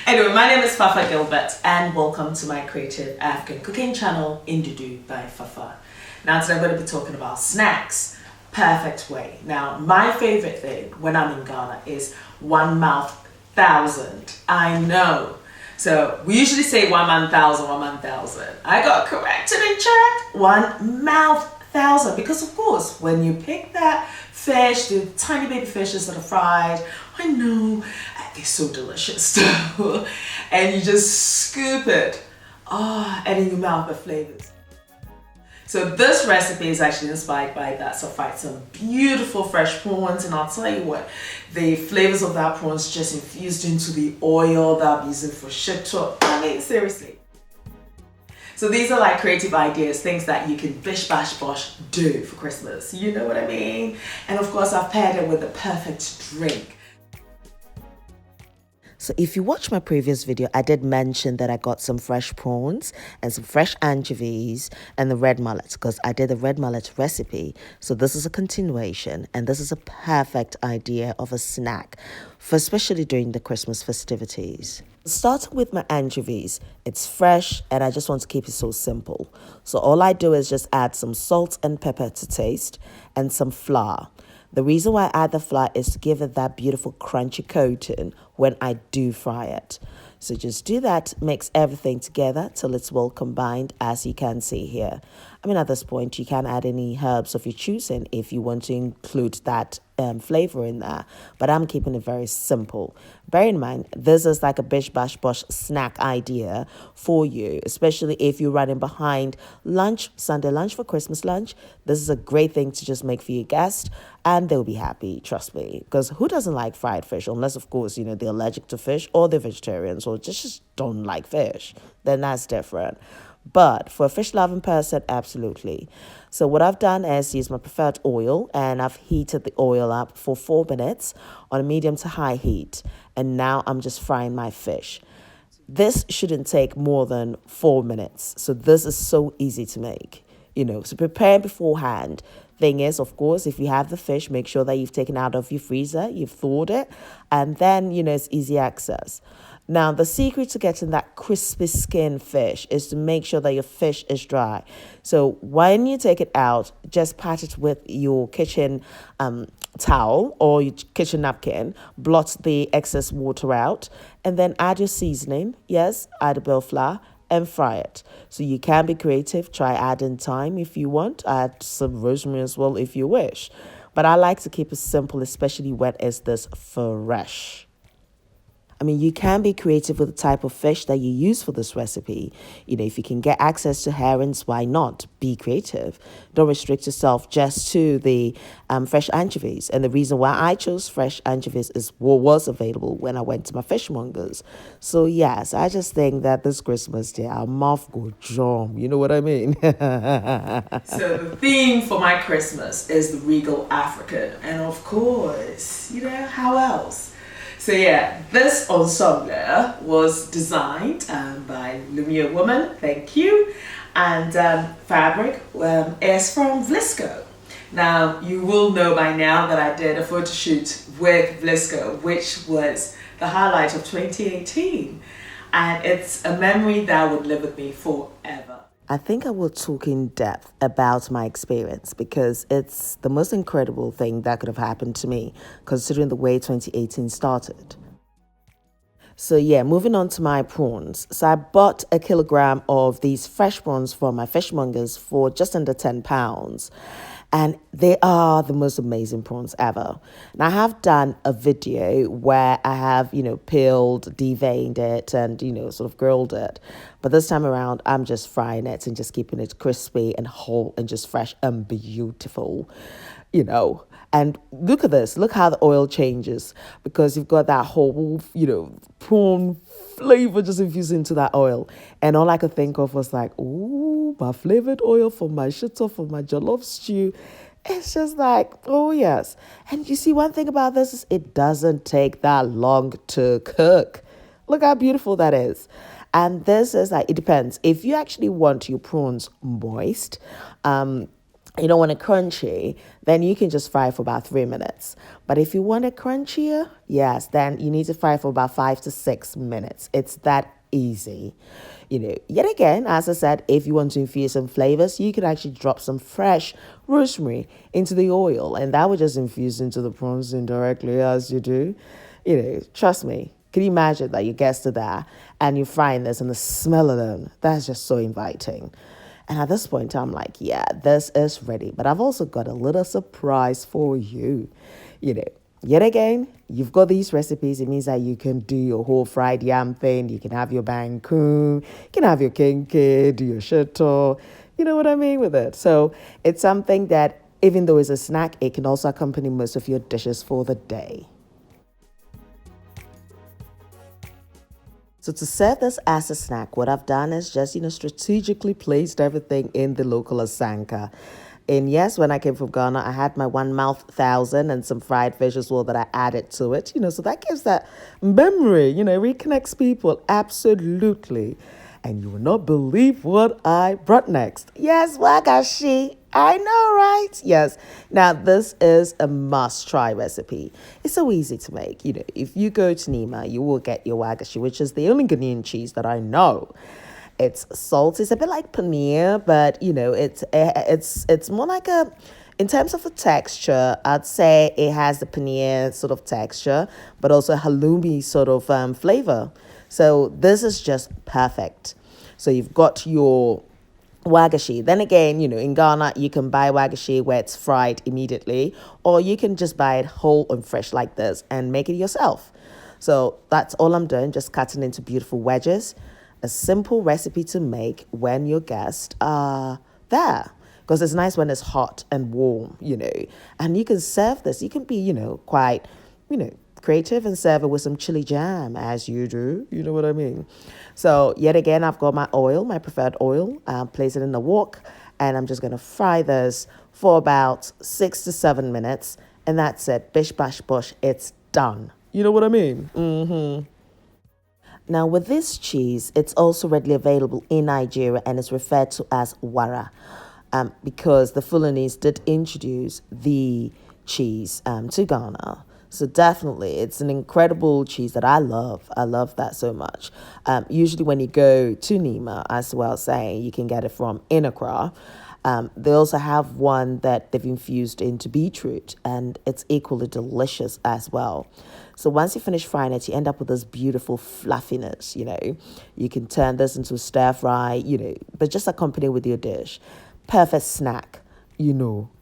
Anyway, my name is Fafa Gilbert and welcome to my creative African cooking channel, Ndudu by Fafa. Now today I'm going to be talking about snacks, perfect way. Now my favorite thing when I'm in Ghana is one mouth thousand. I know. So we usually say one man thousand, one man thousand. I got corrected in chat, one mouth thousand, because of course when you pick that fish, the tiny baby fishes that are fried, I know they're so delicious too, and you just scoop it, and in your mouth the flavors. So this recipe is actually inspired by that. So I find some beautiful fresh prawns, and I'll tell you what, the flavors of that prawns just infused into the oil that I'm using for shito. I mean, seriously. So these are like creative ideas, things that you can bish bash bosh do for Christmas. You know what I mean? And of course I've paired it with the perfect drink. So if you watch my previous video, I did mention that I got some fresh prawns and some fresh anchovies and the red mullet, because I did the red mullet recipe. So this is a continuation, and this is a perfect idea of a snack, for especially during the Christmas festivities. Starting with my anchovies, it's fresh and I just want to keep it so simple. So all I do is just add some salt and pepper to taste and some flour. The reason why I add the flour is to give it that beautiful crunchy coating when I do fry it. So just do that, mix everything together till it's well combined, as you can see here. I mean, at this point, you can add any herbs of your choosing if you want to include that flavor in there. But I'm keeping it very simple. Bear in mind, this is like a bish bash bosh snack idea for you, especially if you're running behind lunch, Sunday lunch for Christmas lunch. This is a great thing to just make for your guests, and they'll be happy, trust me. Because who doesn't like fried fish? Unless, of course, you know, they're allergic to fish or they're vegetarians or just don't like fish. Then that's different. But for a fish-loving person, absolutely. So what I've done is use my preferred oil, and I've heated the oil up for 4 minutes on a medium to high heat. And now I'm just frying my fish. This shouldn't take more than 4 minutes. So this is so easy to make. You know, so prepare beforehand. Thing is, of course, if you have the fish, make sure that you've taken out of your freezer, you've thawed it, and then, you know, it's easy access. Now, the secret to getting that crispy skin fish is to make sure that your fish is dry. So when you take it out, just pat it with your kitchen towel or your kitchen napkin, blot the excess water out, and then add your seasoning. Yes, add a bit of flour and fry it. So you can be creative. Try adding thyme if you want. Add some rosemary as well if you wish. But I like to keep it simple, especially when it's this fresh. I mean, you can be creative with the type of fish that you use for this recipe. You know, if you can get access to herrings, why not? Be creative. Don't restrict yourself just to the fresh anchovies. And the reason why I chose fresh anchovies is what was available when I went to my fishmongers. So yes, I just think that this Christmas day, our mouth go jump. You know what I mean? So the theme for my Christmas is the Regal African. And of course, you know, how else? So yeah, this ensemble was designed by Lumiere Woman, thank you, and fabric is from Vlisco. Now, you will know by now that I did a photo shoot with Vlisco, which was the highlight of 2018, and it's a memory that would live with me forever. I think I will talk in depth about my experience, because it's the most incredible thing that could have happened to me, considering the way 2018 started. So yeah, moving on to my prawns. So I bought a kilogram of these fresh prawns from my fishmongers for just under £10. And they are the most amazing prawns ever. And I have done a video where I have, you know, peeled, deveined it and, you know, sort of grilled it. But this time around, I'm just frying it and just keeping it crispy and whole and just fresh and beautiful, you know. And look at this. Look how the oil changes, because you've got that whole, you know, prawn flavor just infused into that oil. And all I could think of was like, ooh, my flavored oil for my shito, for my jollof stew. It's just like, oh yes. And you see, one thing about this is it doesn't take that long to cook. Look how beautiful that is. And this is like, it depends. If you actually want your prawns moist, you don't want it crunchy, then you can just fry for about 3 minutes. But if you want it crunchier, yes, then you need to fry for about 5 to 6 minutes. It's that easy. Yet again, as I said, if you want to infuse some flavors, you could actually drop some fresh rosemary into the oil, and that would just infuse into the prawns indirectly as you do. Trust me. Can you imagine that your guests are there and you're frying this and the smell of them? That's just so inviting. And at this point, I'm like, yeah, this is ready. But I've also got a little surprise for you. Yet again, you've got these recipes. It means that you can do your whole fried yam thing. You can have your bangkun. You can have your kenke, do your shito. You know what I mean with it? So it's something that, even though it's a snack, it can also accompany most of your dishes for the day. So to serve this as a snack, what I've done is just, strategically placed everything in the local asanka. And yes, when I came from Ghana, I had my one mouth thousand and some fried fish as well that I added to it, so that gives that memory, reconnects people. Absolutely. And you will not believe what I brought next. Yes, waggashi. I know, right? Yes. Now, this is a must-try recipe. It's so easy to make. If you go to Nima, you will get your waggashi, which is the only Ghanaian cheese that I know. It's salty. It's a bit like paneer, but, it's more like in terms of the texture, I'd say it has the paneer sort of texture, but also halloumi sort of flavor. So this is just perfect. So you've got your waggashi. Then again, in Ghana, you can buy waggashi where it's fried immediately, or you can just buy it whole and fresh like this and make it yourself. So that's all I'm doing, just cutting into beautiful wedges. A simple recipe to make when your guests are there. Because it's nice when it's hot and warm, And you can serve this. You can be, quite, creative and serve it with some chili jam, as you do. You know what I mean? So yet again, I've got my oil, my preferred oil. Place it in the wok, and I'm just going to fry this for about 6 to 7 minutes. And that's it. Bish, bash, bosh. It's done. You know what I mean? Mm-hmm. Now, with this cheese, it's also readily available in Nigeria and is referred to as wara, because the Fulanese did introduce the cheese to Ghana. So definitely, it's an incredible cheese that I love. I love that so much. Usually when you go to Nima, as well saying, you can get it from Accra. They also have one that they've infused into beetroot, and it's equally delicious as well. So once you finish frying it, you end up with this beautiful fluffiness, You can turn this into a stir fry, but just accompany with your dish. Perfect snack,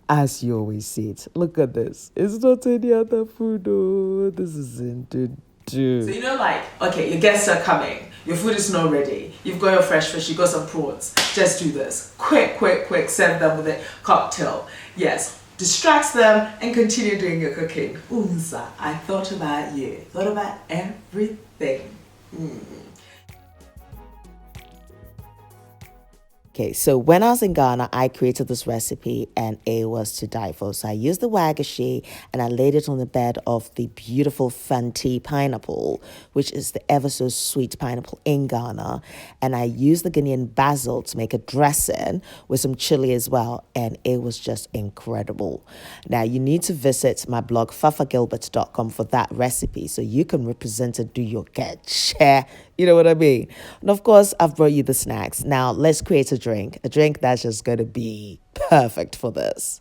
as you always see it. Look at this. It's not any other food, oh. This is Ndudu. So okay, your guests are coming. Your food is not ready. You've got your fresh fish. You've got some prawns. Just do this. Quick. Serve them with a cocktail. Yes. Distract them and continue doing your cooking. Unsa, I thought about you. Thought about everything. Okay, so when I was in Ghana, I created this recipe and it was to die for. So I used the waggashi and I laid it on the bed of the beautiful Fanti pineapple, which is the ever so sweet pineapple in Ghana. And I used the Ghanaian basil to make a dressing with some chili as well. And it was just incredible. Now, you need to visit my blog, fafagilbert.com, for that recipe so you can represent it, do your get share. You know what I mean? And of course, I've brought you the snacks. Now, let's create a drink that's just going to be perfect for this.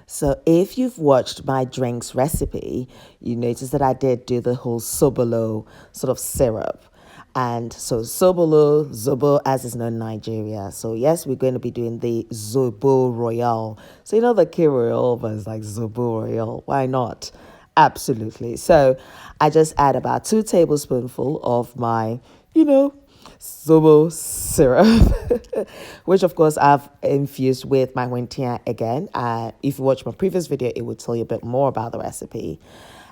So if you've watched my drinks recipe, you notice that I did do the whole Sobolo sort of syrup. And so Sobolo, Zobo as is known in Nigeria. So yes, we're going to be doing the Zobo Royale. So the K Royale, but it's like Zobo Royale. Why not? Absolutely. So I just add about 2 tablespoonfuls of my, Zobo syrup, which of course I've infused with my wentia again. If you watch my previous video, it will tell you a bit more about the recipe.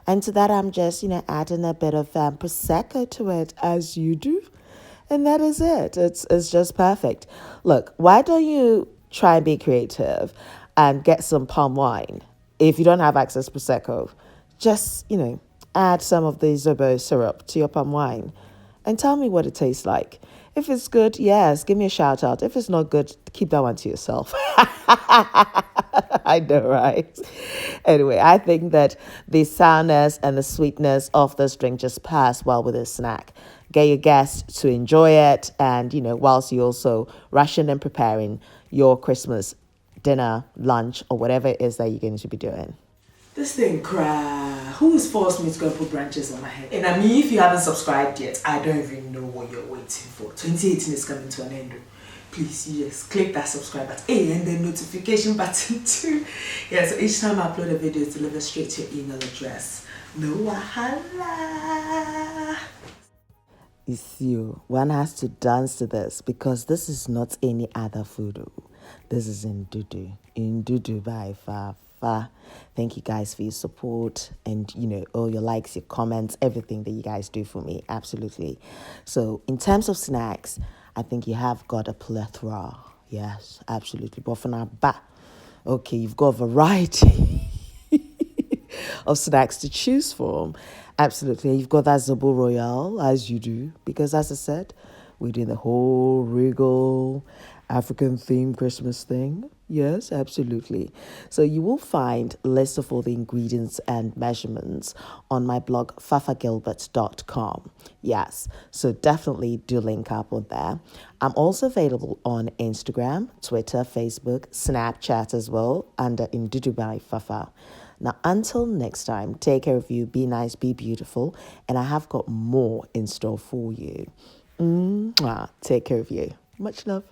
And to that, I'm just, adding a bit of Prosecco to it, as you do. And that is it. It's just perfect. Look, why don't you try and be creative and get some palm wine? If you don't have access to Prosecco, just, add some of the Zobo syrup to your palm wine. and tell me what it tastes like. If it's good, yes, give me a shout out. If it's not good, keep that one to yourself. I know, right? Anyway, I think that the sourness and the sweetness of this drink just pass well with this snack. Get your guests to enjoy it, and whilst you also ration and preparing your Christmas dinner, lunch, or whatever it is that you're going to be doing. This thing cry. Who's forced me to go and put branches on my head? And I mean, if you haven't subscribed yet, I don't even know what you're waiting for. 2018 is coming to an end. Please, yes, click that subscribe button. Hey, and the notification button too. Yeah, so each time I upload a video, it's delivered straight to your email address. No wahala. You see, one has to dance to this because this is not any other food. This is Ndudu by Fafa. Thank you guys for your support and all your likes, your comments, everything that you guys do for me. Absolutely. So in terms of snacks, I think you have got a plethora. Yes, absolutely. But for now, okay, you've got a variety of snacks to choose from. Absolutely. You've got that Zobo Royale, as you do, because as I said, we're doing the whole Regal African themed Christmas thing. Yes, absolutely. So you will find lists of all the ingredients and measurements on my blog, fafagilbert.com. Yes, so definitely do link up on there. I'm also available on Instagram, Twitter, Facebook, Snapchat as well, under Ndudu by Fafa. Now, until next time, take care of you, be nice, be beautiful, and I have got more in store for you. Take care of you. Much love.